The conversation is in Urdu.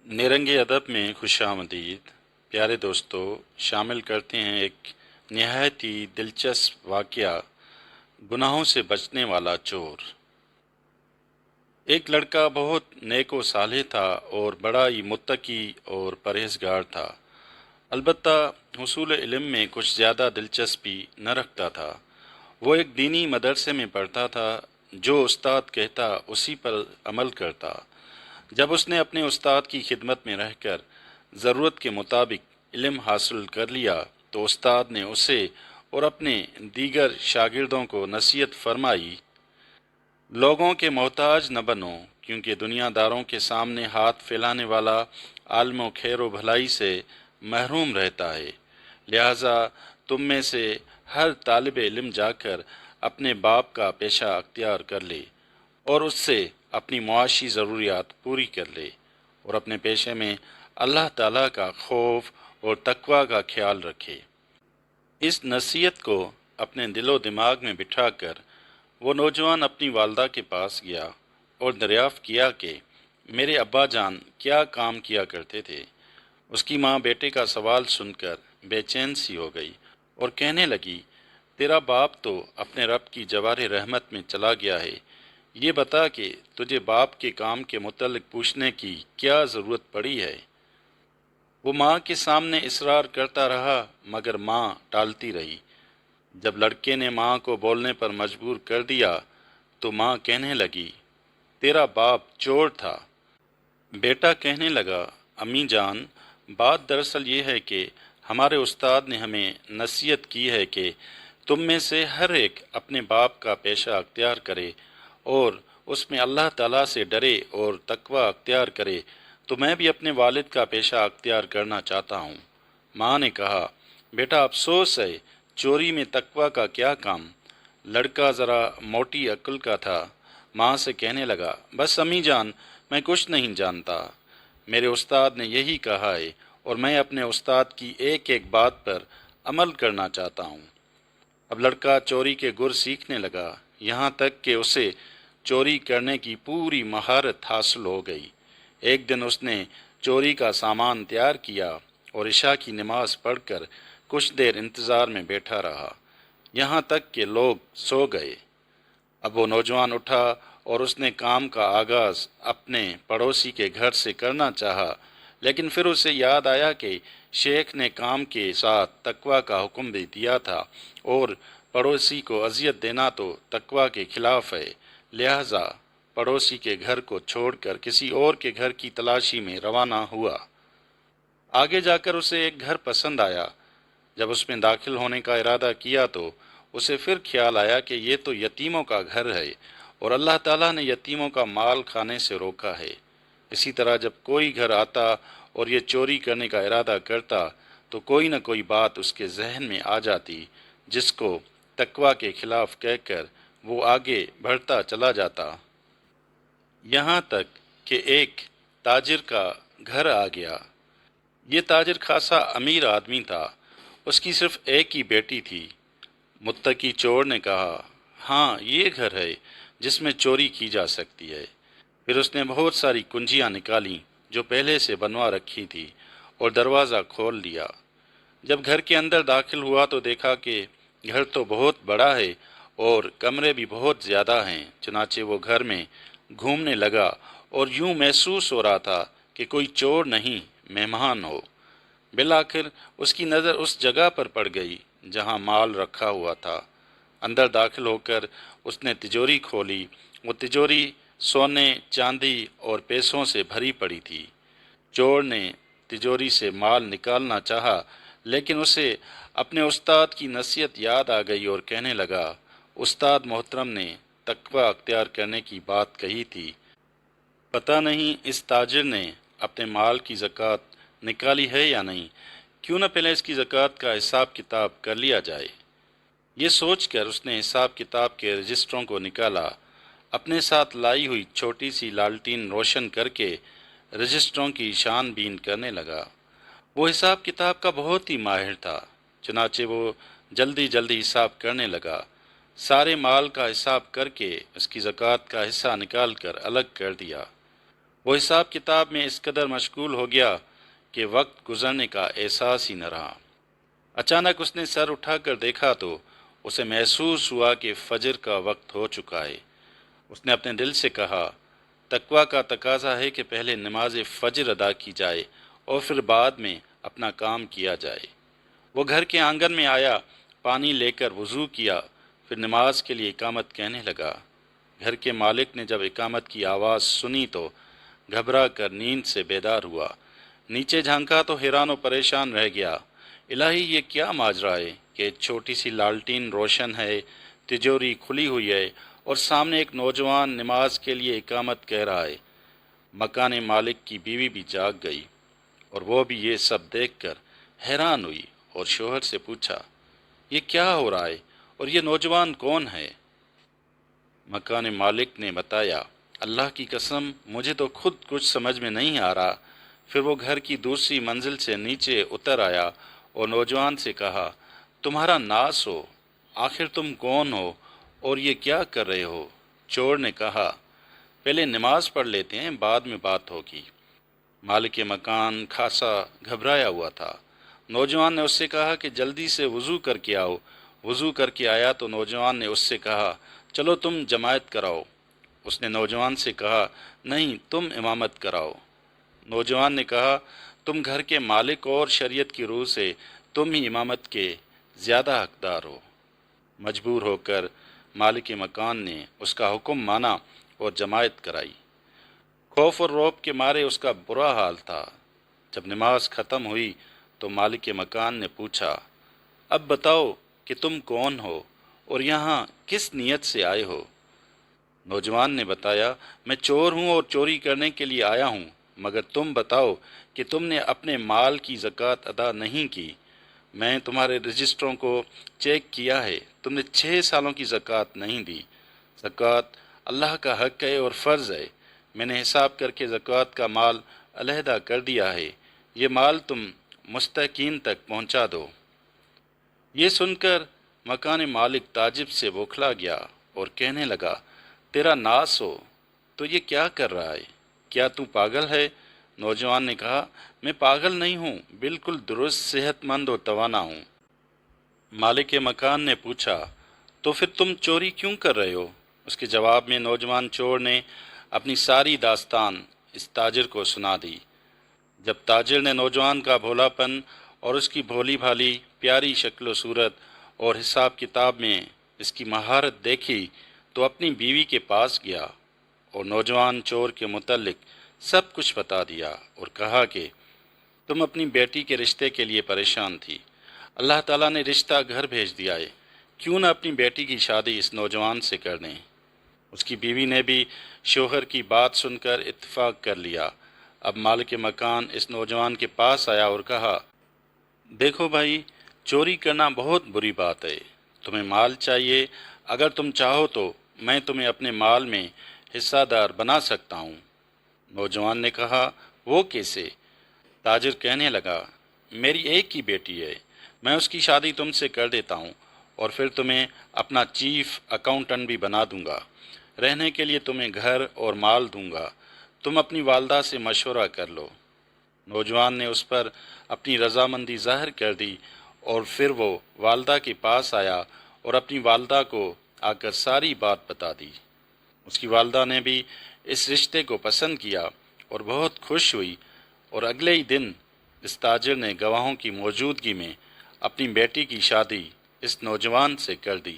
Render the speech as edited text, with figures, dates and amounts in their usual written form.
نیرنگ ادب میں خوش آمدید پیارے دوستو، شامل کرتے ہیں ایک نہایت ہی دلچسپ واقعہ، گناہوں سے بچنے والا چور۔ ایک لڑکا بہت نیک و صالح تھا اور بڑا ہی متقی اور پرہیزگار تھا، البتہ حصول علم میں کچھ زیادہ دلچسپی نہ رکھتا تھا۔ وہ ایک دینی مدرسے میں پڑھتا تھا، جو استاد کہتا اسی پر عمل کرتا۔ جب اس نے اپنے استاد کی خدمت میں رہ کر ضرورت کے مطابق علم حاصل کر لیا تو استاد نے اسے اور اپنے دیگر شاگردوں کو نصیحت فرمائی، لوگوں کے محتاج نہ بنو، کیونکہ دنیا داروں کے سامنے ہاتھ پھیلانے والا عالم و خیر و بھلائی سے محروم رہتا ہے۔ لہذا تم میں سے ہر طالب علم جا کر اپنے باپ کا پیشہ اختیار کر لے اور اس سے اپنی معاشی ضروریات پوری کر لے، اور اپنے پیشے میں اللہ تعالیٰ کا خوف اور تقوی کا خیال رکھے۔ اس نصیحت کو اپنے دل و دماغ میں بٹھا کر وہ نوجوان اپنی والدہ کے پاس گیا اور دریافت کیا کہ میرے ابا جان کیا کام کیا کرتے تھے۔ اس کی ماں بیٹے کا سوال سن کر بے چین سی ہو گئی اور کہنے لگی، تیرا باپ تو اپنے رب کی جوار رحمت میں چلا گیا ہے، یہ بتا کہ تجھے باپ کے کام کے متعلق پوچھنے کی کیا ضرورت پڑی ہے؟ وہ ماں کے سامنے اصرار کرتا رہا مگر ماں ٹالتی رہی۔ جب لڑکے نے ماں کو بولنے پر مجبور کر دیا تو ماں کہنے لگی، تیرا باپ چور تھا۔ بیٹا کہنے لگا، امی جان، بات دراصل یہ ہے کہ ہمارے استاد نے ہمیں نصیحت کی ہے کہ تم میں سے ہر ایک اپنے باپ کا پیشہ اختیار کرے اور اس میں اللہ تعالیٰ سے ڈرے اور تقوی اختیار کرے، تو میں بھی اپنے والد کا پیشہ اختیار کرنا چاہتا ہوں۔ ماں نے کہا، بیٹا افسوس ہے، چوری میں تقوی کا کیا کام؟ لڑکا ذرا موٹی عقل کا تھا، ماں سے کہنے لگا، بس امی جان، میں کچھ نہیں جانتا، میرے استاد نے یہی کہا ہے اور میں اپنے استاد کی ایک ایک بات پر عمل کرنا چاہتا ہوں۔ اب لڑکا چوری کے گر سیکھنے لگا، یہاں تک کہ اسے چوری کرنے کی پوری مہارت حاصل ہو گئی۔ ایک دن اس نے چوری کا سامان تیار کیا اور عشاء کی نماز پڑھ کر کچھ دیر انتظار میں بیٹھا رہا، یہاں تک کہ لوگ سو گئے۔ اب وہ نوجوان اٹھا اور اس نے کام کا آغاز اپنے پڑوسی کے گھر سے کرنا چاہا، لیکن پھر اسے یاد آیا کہ شیخ نے کام کے ساتھ تقوی کا حکم بھی دیا تھا اور پڑوسی کو اذیت دینا تو تقوی کے خلاف ہے، لہذا پڑوسی کے گھر کو چھوڑ کر کسی اور کے گھر کی تلاشی میں روانہ ہوا۔ آگے جا کر اسے ایک گھر پسند آیا۔ جب اس میں داخل ہونے کا ارادہ کیا تو اسے پھر خیال آیا کہ یہ تو یتیموں کا گھر ہے اور اللہ تعالیٰ نے یتیموں کا مال کھانے سے روکا ہے۔ اسی طرح جب کوئی گھر آتا اور یہ چوری کرنے کا ارادہ کرتا تو کوئی نہ کوئی بات اس کے ذہن میں آ جاتی، جس کو تقوی کے خلاف کہہ کر وہ آگے بڑھتا چلا جاتا، یہاں تک کہ ایک تاجر کا گھر آ گیا۔ یہ تاجر خاصا امیر آدمی تھا، اس کی صرف ایک ہی بیٹی تھی۔ متقی چور نے کہا، ہاں یہ گھر ہے جس میں چوری کی جا سکتی ہے۔ پھر اس نے بہت ساری کنجیاں نکالیں جو پہلے سے بنوا رکھی تھی اور دروازہ کھول لیا۔ جب گھر کے اندر داخل ہوا تو دیکھا کہ گھر تو بہت بڑا ہے اور کمرے بھی بہت زیادہ ہیں، چنانچہ وہ گھر میں گھومنے لگا اور یوں محسوس ہو رہا تھا کہ کوئی چور نہیں، مہمان ہو۔ بالآخر اس کی نظر اس جگہ پر پڑ گئی جہاں مال رکھا ہوا تھا۔ اندر داخل ہو کر اس نے تجوری کھولی، وہ تجوری سونے، چاندی اور پیسوں سے بھری پڑی تھی۔ چور نے تجوری سے مال نکالنا چاہا، لیکن اسے اپنے استاد کی نصیحت یاد آ گئی اور کہنے لگا، استاد محترم نے تقوی اختیار کرنے کی بات کہی تھی، پتہ نہیں اس تاجر نے اپنے مال کی زکوٰۃ نکالی ہے یا نہیں، کیوں نہ پہلے اس کی زکوٰۃ کا حساب کتاب کر لیا جائے۔ یہ سوچ کر اس نے حساب کتاب کے رجسٹروں کو نکالا، اپنے ساتھ لائی ہوئی چھوٹی سی لالٹین روشن کر کے رجسٹروں کی چھان بین کرنے لگا۔ وہ حساب کتاب کا بہت ہی ماہر تھا، چنانچہ وہ جلدی جلدی حساب کرنے لگا۔ سارے مال کا حساب کر کے اس کی زکوٰۃ کا حصہ نکال کر الگ کر دیا۔ وہ حساب کتاب میں اس قدر مشغول ہو گیا کہ وقت گزرنے کا احساس ہی نہ رہا۔ اچانک اس نے سر اٹھا کر دیکھا تو اسے محسوس ہوا کہ فجر کا وقت ہو چکا ہے۔ اس نے اپنے دل سے کہا، تقویٰ کا تقاضا ہے کہ پہلے نماز فجر ادا کی جائے اور پھر بعد میں اپنا کام کیا جائے۔ وہ گھر کے آنگن میں آیا، پانی لے کر وضو کیا، پھر نماز کے لیے اقامت کہنے لگا۔ گھر کے مالک نے جب اقامت کی آواز سنی تو گھبرا کر نیند سے بیدار ہوا۔ نیچے جھانکا تو حیران و پریشان رہ گیا۔ الہی، یہ کیا ماجرا ہے کہ ایک چھوٹی سی لالٹین روشن ہے، تجوری کھلی ہوئی ہے اور سامنے ایک نوجوان نماز کے لیے اقامت کہہ رہا ہے۔ مکان مالک کی بیوی بھی جاگ گئی اور وہ بھی یہ سب دیکھ کر حیران ہوئی اور شوہر سے پوچھا، یہ کیا ہو رہا ہے اور یہ نوجوان کون ہے؟ مکان مالک نے بتایا، اللہ کی قسم مجھے تو خود کچھ سمجھ میں نہیں آ رہا۔ پھر وہ گھر کی دوسری منزل سے نیچے اتر آیا اور نوجوان سے کہا، تمہارا ناس ہو، آخر تم کون ہو اور یہ کیا کر رہے ہو؟ چور نے کہا، پہلے نماز پڑھ لیتے ہیں، بعد میں بات ہوگی۔ مالک مکان خاصا گھبرایا ہوا تھا۔ نوجوان نے اس سے کہا کہ جلدی سے وضو کر کے آؤ۔ وضو کر کے آیا تو نوجوان نے اس سے کہا، چلو تم جماعت کراؤ۔ اس نے نوجوان سے کہا، نہیں، تم امامت کراؤ۔ نوجوان نے کہا، تم گھر کے مالک اور شریعت کی روح سے تم ہی امامت کے زیادہ حقدار ہو۔ مجبور ہو کر مالک مکان نے اس کا حکم مانا اور جماعت کرائی۔ خوف اور رعب کے مارے اس کا برا حال تھا۔ جب نماز ختم ہوئی تو مالک مکان نے پوچھا، اب بتاؤ کہ تم کون ہو اور یہاں کس نیت سے آئے ہو؟ نوجوان نے بتایا، میں چور ہوں اور چوری کرنے کے لیے آیا ہوں، مگر تم بتاؤ کہ تم نے اپنے مال کی زکوٰۃ ادا نہیں کی۔ میں تمہارے رجسٹروں کو چیک کیا ہے، تم نے 6 سالوں کی زکوٰۃ نہیں دی۔ زکوٰۃ اللہ کا حق ہے اور فرض ہے۔ میں نے حساب کر کے زکوٰۃ کا مال علیحدہ کر دیا ہے، یہ مال تم مستحقین تک پہنچا دو۔ یہ سن کر مکان مالک تعجب سے بوکھلا گیا اور کہنے لگا، تیرا ناس ہو، تو یہ کیا کر رہا ہے؟ کیا تو پاگل ہے؟ نوجوان نے کہا، میں پاگل نہیں ہوں، بالکل درست، صحت مند اور توانا ہوں۔ مالک مکان نے پوچھا، تو پھر تم چوری کیوں کر رہے ہو؟ اس کے جواب میں نوجوان چور نے اپنی ساری داستان اس تاجر کو سنا دی۔ جب تاجر نے نوجوان کا بھولا پن اور اس کی بھولی بھالی پیاری شکل و صورت اور حساب کتاب میں اس کی مہارت دیکھی تو اپنی بیوی کے پاس گیا اور نوجوان چور کے متعلق سب کچھ بتا دیا اور کہا کہ تم اپنی بیٹی کے رشتے کے لیے پریشان تھی، اللہ تعالیٰ نے رشتہ گھر بھیج دیا ہے، کیوں نہ اپنی بیٹی کی شادی اس نوجوان سے کر دیں۔ اس کی بیوی نے بھی شوہر کی بات سن کر اتفاق کر لیا۔ اب مالک مکان اس نوجوان کے پاس آیا اور کہا، دیکھو بھائی، چوری کرنا بہت بری بات ہے، تمہیں مال چاہیے، اگر تم چاہو تو میں تمہیں اپنے مال میں حصہ دار بنا سکتا ہوں۔ نوجوان نے کہا، وہ کیسے؟ تاجر کہنے لگا، میری ایک ہی بیٹی ہے، میں اس کی شادی تم سے کر دیتا ہوں اور پھر تمہیں اپنا چیف اکاؤنٹنٹ بھی بنا دوں گا، رہنے کے لیے تمہیں گھر اور مال دوں گا، تم اپنی والدہ سے مشورہ کر لو۔ نوجوان نے اس پر اپنی رضامندی ظاہر کر دی اور پھر وہ والدہ کے پاس آیا اور اپنی والدہ کو آ کر ساری بات بتا دی۔ اس کی والدہ نے بھی اس رشتے کو پسند کیا اور بہت خوش ہوئی اور اگلے ہی دن اس تاجر نے گواہوں کی موجودگی میں اپنی بیٹی کی شادی اس نوجوان سے کر دی۔